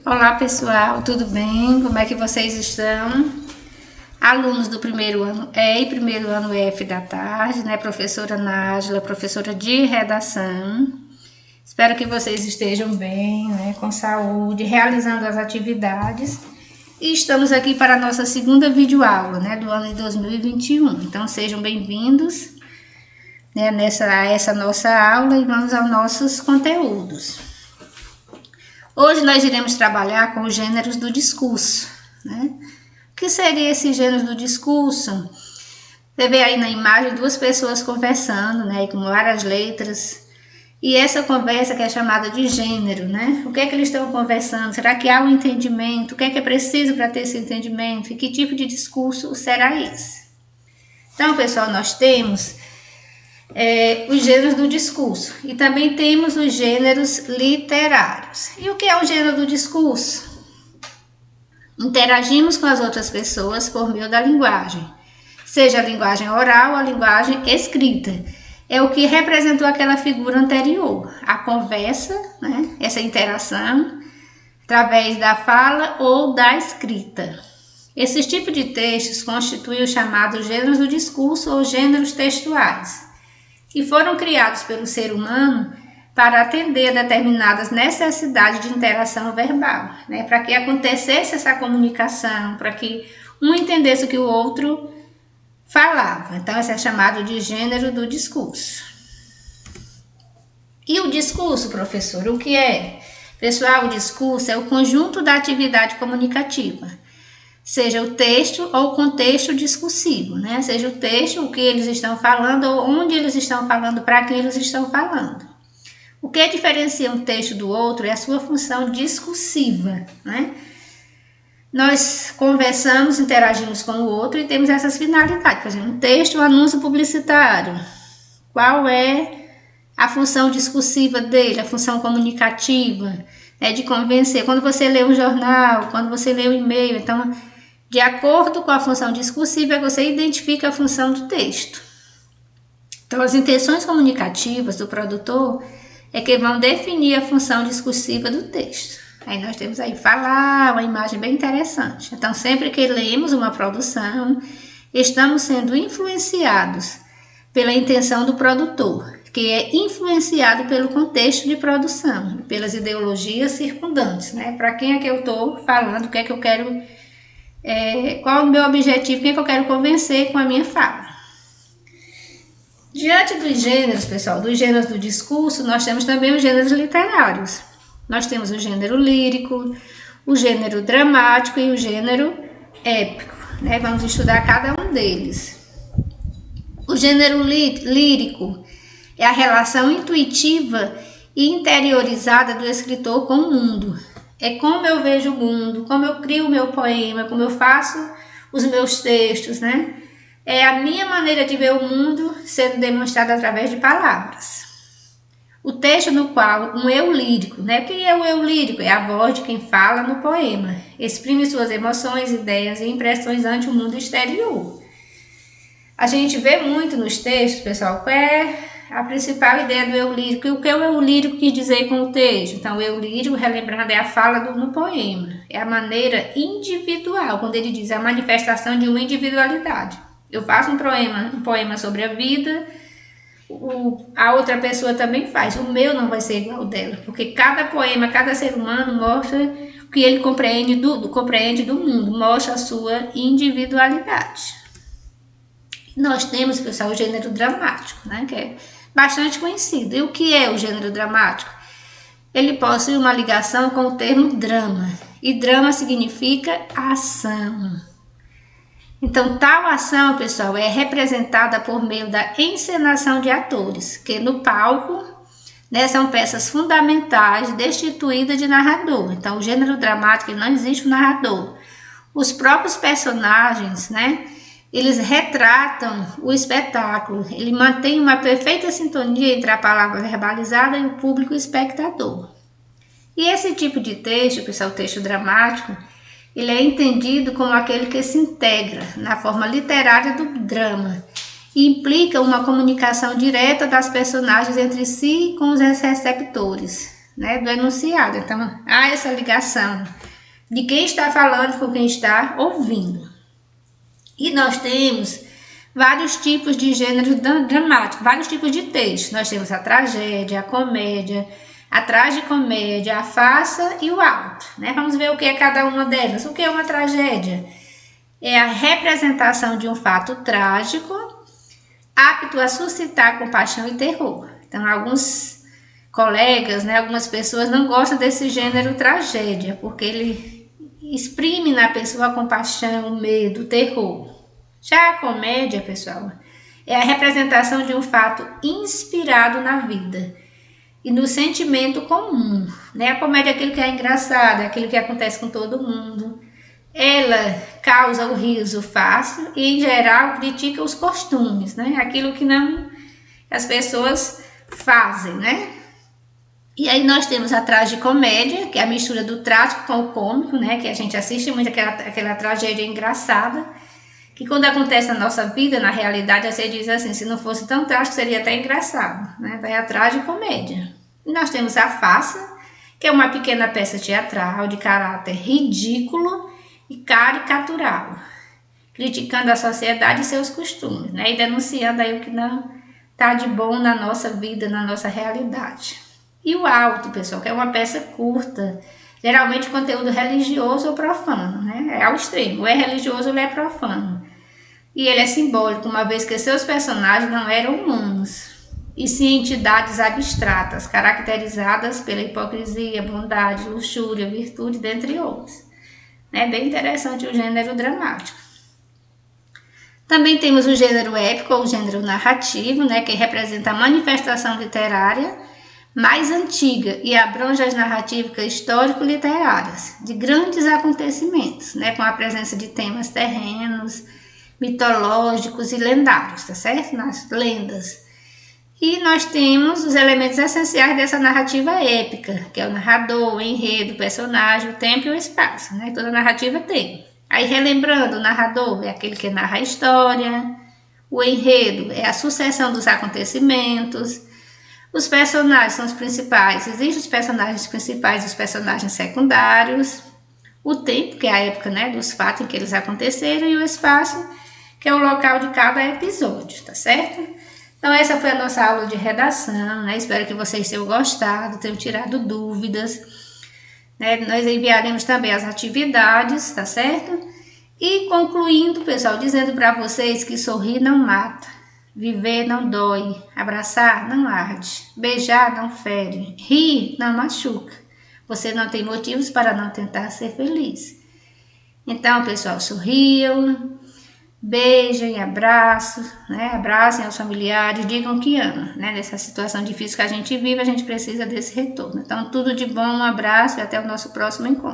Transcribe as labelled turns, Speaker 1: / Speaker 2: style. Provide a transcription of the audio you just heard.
Speaker 1: Olá pessoal, tudo bem? Como é que vocês estão? Alunos do primeiro ano E e primeiro ano F da tarde, né? Professora Nájila, professora de redação. Espero que vocês estejam bem, né? Com saúde, realizando as atividades. E estamos aqui para a nossa segunda videoaula, né? Do ano de 2021. Então sejam bem-vindos, né? A essa nossa aula e vamos aos nossos conteúdos. Hoje nós iremos trabalhar com os gêneros do discurso, né? O que seria esse gênero do discurso? Você vê aí na imagem duas pessoas conversando, né? Com várias letras. E essa conversa que é chamada de gênero, né? O que é que eles estão conversando? Será que há um entendimento? O que é preciso para ter esse entendimento? E que tipo de discurso será esse? Então, pessoal, nós temos os gêneros do discurso e também temos os gêneros literários. E o que é o gênero do discurso? Interagimos com as outras pessoas por meio da linguagem, seja a linguagem oral ou a linguagem escrita. É o que representou aquela figura anterior, a conversa, né? Essa interação através da fala ou da escrita. Esses tipos de textos constituem os chamados gêneros do discurso ou gêneros textuais, que foram criados pelo ser humano para atender a determinadas necessidades de interação verbal, né? Para que acontecesse essa comunicação, para que um entendesse o que o outro falava. Então, esse é chamado de gênero do discurso. E o discurso, professor, o que é? Pessoal, o discurso é o conjunto da atividade comunicativa, seja o texto ou o contexto discursivo, né? Seja o texto, o que eles estão falando, ou onde eles estão falando, para quem eles estão falando. O que diferencia um texto do outro é a sua função discursiva, né? Nós conversamos, interagimos com o outro e temos essas finalidades. Por exemplo, um texto, um anúncio publicitário. Qual é a função discursiva dele, a função comunicativa, né? De convencer. Quando você lê um jornal, quando você lê um e-mail, então, de acordo com a função discursiva, você identifica a função do texto. Então, as intenções comunicativas do produtor é que vão definir a função discursiva do texto. Aí nós temos aí falar, uma imagem bem interessante. Então, sempre que lemos uma produção, estamos sendo influenciados pela intenção do produtor, que é influenciado pelo contexto de produção, pelas ideologias circundantes, né? Para quem é que eu estou falando, o que é que eu quero, qual é o meu objetivo, quem é que eu quero convencer com a minha fala. Diante dos gêneros, pessoal, dos gêneros do discurso, nós temos também os gêneros literários. Nós temos o gênero lírico, o gênero dramático e o gênero épico, né? Vamos estudar cada um deles. O gênero lírico é a relação intuitiva e interiorizada do escritor com o mundo. É como eu vejo o mundo, como eu crio o meu poema, como eu faço os meus textos, né? É a minha maneira de ver o mundo sendo demonstrada através de palavras. O texto no qual um eu lírico, né? O que é o eu lírico? É a voz de quem fala no poema. Exprime suas emoções, ideias e impressões ante o mundo exterior. A gente vê muito nos textos, pessoal, qual é a principal ideia do eu lírico e o que o eu lírico quis dizer com o texto. Então, o eu lírico, relembrando, é a fala no poema. É a maneira individual, quando ele diz a manifestação de uma individualidade. Eu faço um poema sobre a vida, a outra pessoa também faz. O meu não vai ser igual ao dela, porque cada poema, cada ser humano mostra o que ele compreende do mundo, mostra a sua individualidade. Nós temos, pessoal, o gênero dramático, né, que é bastante conhecido. E o que é o gênero dramático? Ele possui uma ligação com o termo drama, e drama significa ação. Então, tal ação, pessoal, é representada por meio da encenação de atores, que no palco, né, são peças fundamentais destituídas de narrador. Então, o gênero dramático, não existe o narrador. Os próprios personagens, né, eles retratam o espetáculo, ele mantém uma perfeita sintonia entre a palavra verbalizada e o público espectador. E esse tipo de texto, pessoal, o texto dramático, ele é entendido como aquele que se integra na forma literária do drama e implica uma comunicação direta das personagens entre si e com os receptores, né, do enunciado. Então, há essa ligação de quem está falando com quem está ouvindo. E nós temos vários tipos de gênero dramático, vários tipos de texto. Nós temos a tragédia, a comédia, a tragicomédia, a farsa e o auto, né? Vamos ver o que é cada uma delas. O que é uma tragédia? É a representação de um fato trágico, apto a suscitar compaixão e terror. Então, alguns colegas, né, algumas pessoas não gostam desse gênero tragédia, porque ele exprime na pessoa a compaixão, o medo, o terror. Já a comédia, pessoal, é a representação de um fato inspirado na vida e no sentimento comum, né? A comédia é aquilo que é engraçado, é aquilo que acontece com todo mundo. Ela causa o riso fácil e, em geral, critica os costumes, né? Aquilo que não as pessoas fazem, né? E aí nós temos a tragicomédia, que é a mistura do trágico com o cômico, né? Que a gente assiste muito aquela tragédia engraçada, que quando acontece na nossa vida, na realidade, você diz assim, se não fosse tão trágico, seria até engraçado, né? Então é a tragicomédia. E nós temos a farsa, que é uma pequena peça teatral de caráter ridículo e caricatural, criticando a sociedade e seus costumes, né? E denunciando aí o que não está de bom na nossa vida, na nossa realidade. E o auto, pessoal, que é uma peça curta, geralmente conteúdo religioso ou profano, né? É ao extremo, ou é religioso ou é profano. E ele é simbólico, uma vez que seus personagens não eram humanos, e sim entidades abstratas, caracterizadas pela hipocrisia, bondade, luxúria, virtude, dentre outros. É bem interessante o gênero dramático. Também temos o gênero épico, ou o gênero narrativo, né, que representa a manifestação literária mais antiga e abrange as narrativas histórico-literárias de grandes acontecimentos, né, com a presença de temas terrenos, mitológicos e lendários, tá certo? Nas lendas. E nós temos os elementos essenciais dessa narrativa épica, que é o narrador, o enredo, o personagem, o tempo e o espaço, né? Toda narrativa tem. Aí, relembrando, o narrador é aquele que narra a história, o enredo é a sucessão dos acontecimentos, os personagens são os principais, existem os personagens principais e os personagens secundários, o tempo, que é a época, né, dos fatos em que eles aconteceram, e o espaço, que é o local de cada episódio, tá certo? Então, essa foi a nossa aula de redação, né? Espero que vocês tenham gostado, tenham tirado dúvidas, né? Nós enviaremos também as atividades, tá certo? E concluindo, pessoal, dizendo para vocês que sorrir não mata, viver não dói, abraçar não arde, beijar não fere, rir não machuca. Você não tem motivos para não tentar ser feliz. Então, pessoal, sorriam, beijem, abraços, né? Abracem aos familiares, digam que amam, né? Nessa situação difícil que a gente vive, a gente precisa desse retorno. Então, tudo de bom, um abraço e até o nosso próximo encontro.